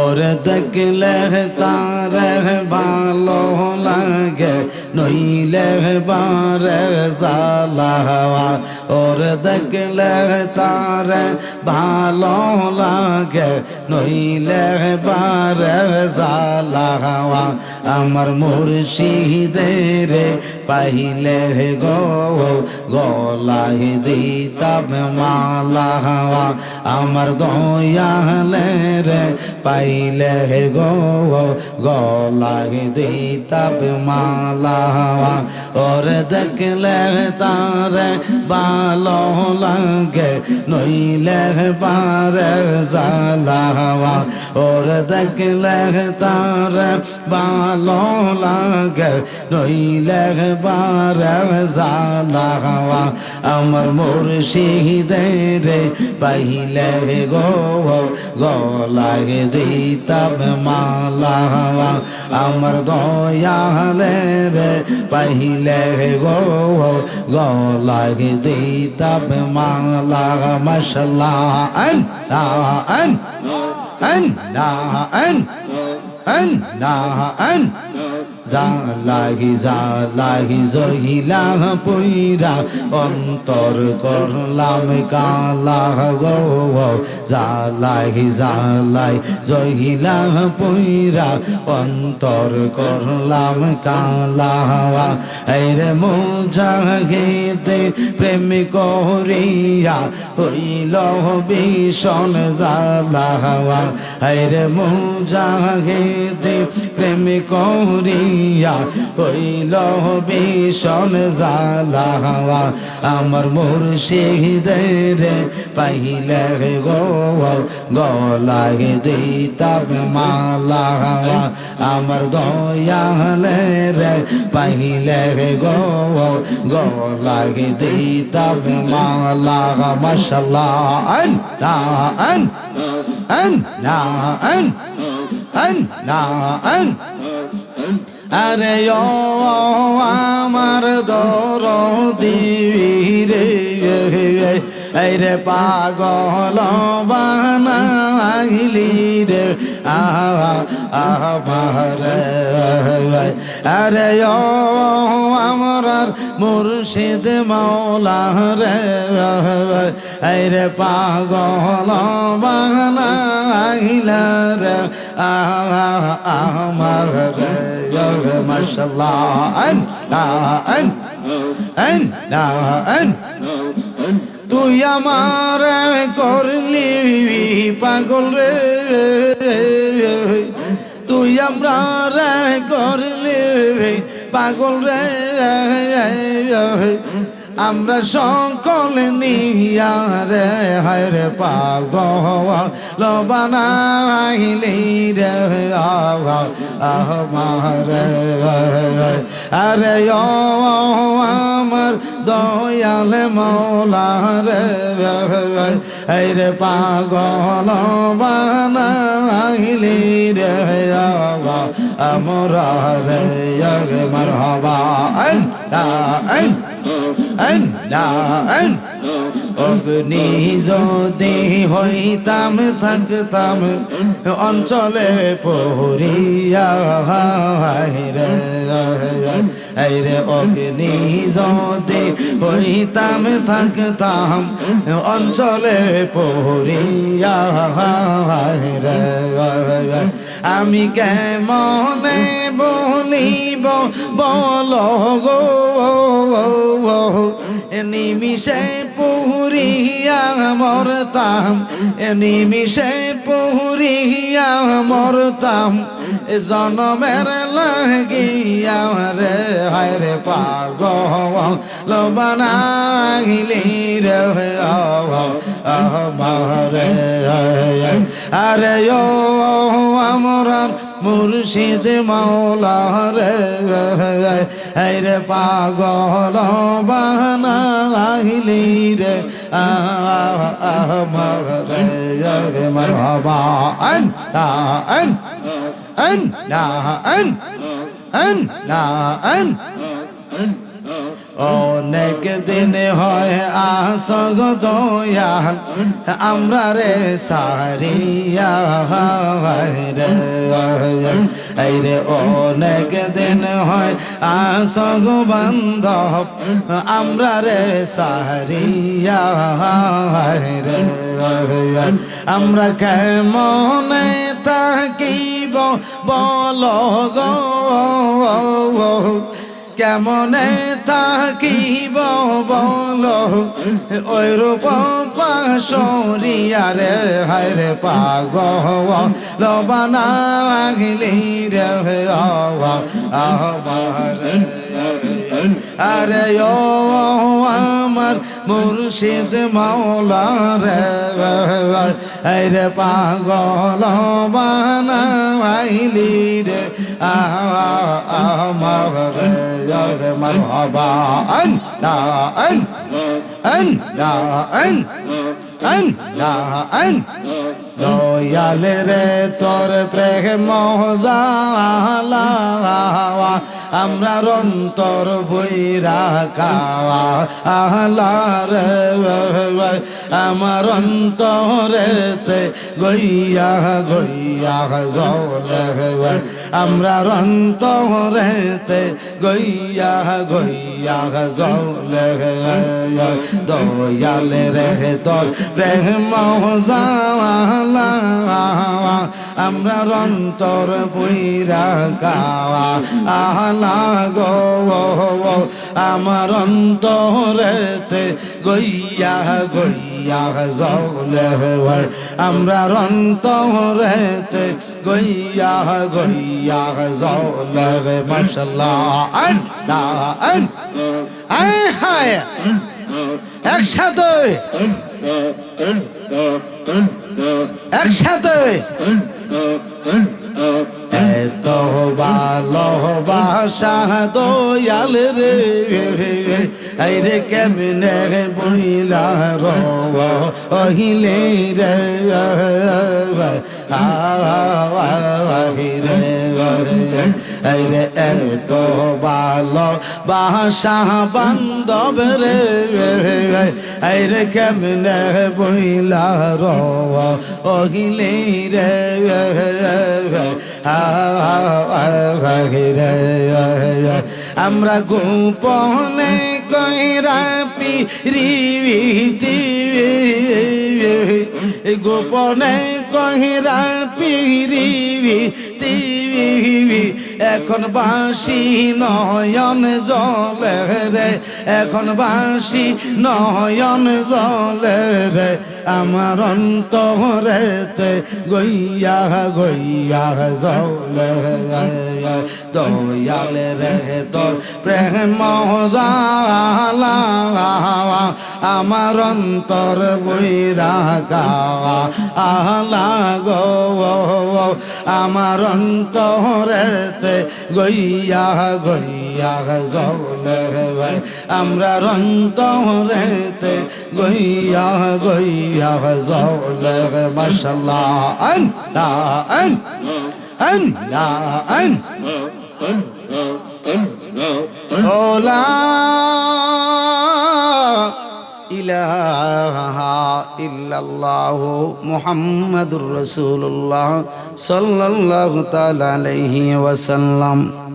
ওর দেখলে তারে ভালো লাগে নইলে বারে জ্বালা ওর দেখলে তারে ভালো লাগে নইলে বারে জ্বালা আমার মুর্শিদের পাইলে গো গলায় দিতাম মালা আমার দয়ালের পাইলে গো গলায় দিতাম মালা ওর দেখলে তারে ভালো লাগে নইলে বারে জ্বালা ওর দেখলে তারে ভালো লাগে নইলে বারে জ্বালা আমার মুর্শিদের পাইলে গো গলায় দিতাম মালা আমার দয়ালের পাইলে গো গলায় দিতাম মালা মাশাআল্লাহ জালাহি জালাহি জহিলা পইরা অন্তর করলাম কালা গো জালাহি জালাই জহিলা পইরা অন্তর করলাম কালা রে মুজাহিদে প্রেম করিয়া হইল ভীষণ জালা রে মুজাহিদে প্রেম করিয়া হইল ভীষণ জ্বালা আমার মুর্শিদের পাইলে গো গলায় দিতাম মালা আমার দয়ালের পাইলে গো গলায় দিতাম মালা মাশাআল্লাহ আরে ও আমার দরদি রে রে পাগল বানাইলি রে আমার আরে ও আমার মুর্শিদ মাওলা রে রে পাগল বানাইলা রে আমার মাশাআল্লাহ তুই আমার করলি পাগল রে তুই আমরা করলি পাগল রে আমরা সকল নিয়ারে হায় রে পাগল বানাইলি রে আমার আরে ও আমার দয়াল মৌলা রে হায় রে পাগল বানাইলি রে আমরা রে মারহাবা অগ্নি যদি হইতাম থাকতাম অঞ্চলে পহরিয়া রে অগ্নি যদি হইতাম থাকতাম অঞ্চলে পহরিয়া রে আমি কেমনে বলিব বলো গো নিমিষে পুরিয়া মরতাম নিমিষে পুরিয়া মরতাম জনমের লাগিয়া রে হায় রে পাগল বানাইলি রে আমারে আরে ও আমার মুর্শিদ মাওলা রে হায় রে পাগল বানাইলি রে আমারে মারহাবা অনেক দিন হয় আসগ দয়াল আমরা রে সারিয়া রে এই রে অনেক দিন হয় আসগ বান্ধব আমরা রে সারিয়া রে আমরা কেমনে থাকিব বল গো কেমনে থাকিব বল ওই রূপ পাশরিয়া রে হায় রে পাগল বানাইলি রে আমার আরে ও আমার মুর্শিদ মাওলা রে রে পাগল বানাইলি রে আমার রে মারহাবা দয়াল রে তোর প্রেম জালা আমরা অন্তর বইরা খাওয়া আহলা রে আমার অন্তরেতে গইয়া গইয়া জলে আমরা অন্তরেতে গইয়া গইয়া জলে দয়াল রে তোর প্রেম জালা আমরা অন্তর বইরা খাওয়া আহলা গো আমার অন্তরেতে গইয়া গইয়া জলে আমরা অন্তরেতে গইয়া গইয়া জলে মাশাআল্লাহ হায় একসাথে একসাথে এত ভালোবাসা দয়াল রে এই রে কেমনে বইলা রহিলে রে এই রে এত ভালোবাসা বান্ধব রে এই রে কেমনে বইলা রহিলে রে আমরা গোপনে কইরা পিরিতি গোপনে কইরা পিরিতি এখন বাসি নয়ন জলে রে এখন বাসি নয়ন জলে রে আমার অন্তরেতে গইয়া গইয়া জলে দয়াল রে তোর প্রেম জালা আমার অন্তর বইরা গাওয়া আহলা গো আমার অন্তরেতে গইয়া গইয়া জলে আমরা অন্তরেতে গইয়া গইয়া জলে মাশাআল্লাহ লা ইলাহা ইল্লাল্লাহু মুহাম্মাদুর রাসূলুল্লাহ সাল্লাল্লাহু তাআলা আলাইহি ওয়াসাল্লাম।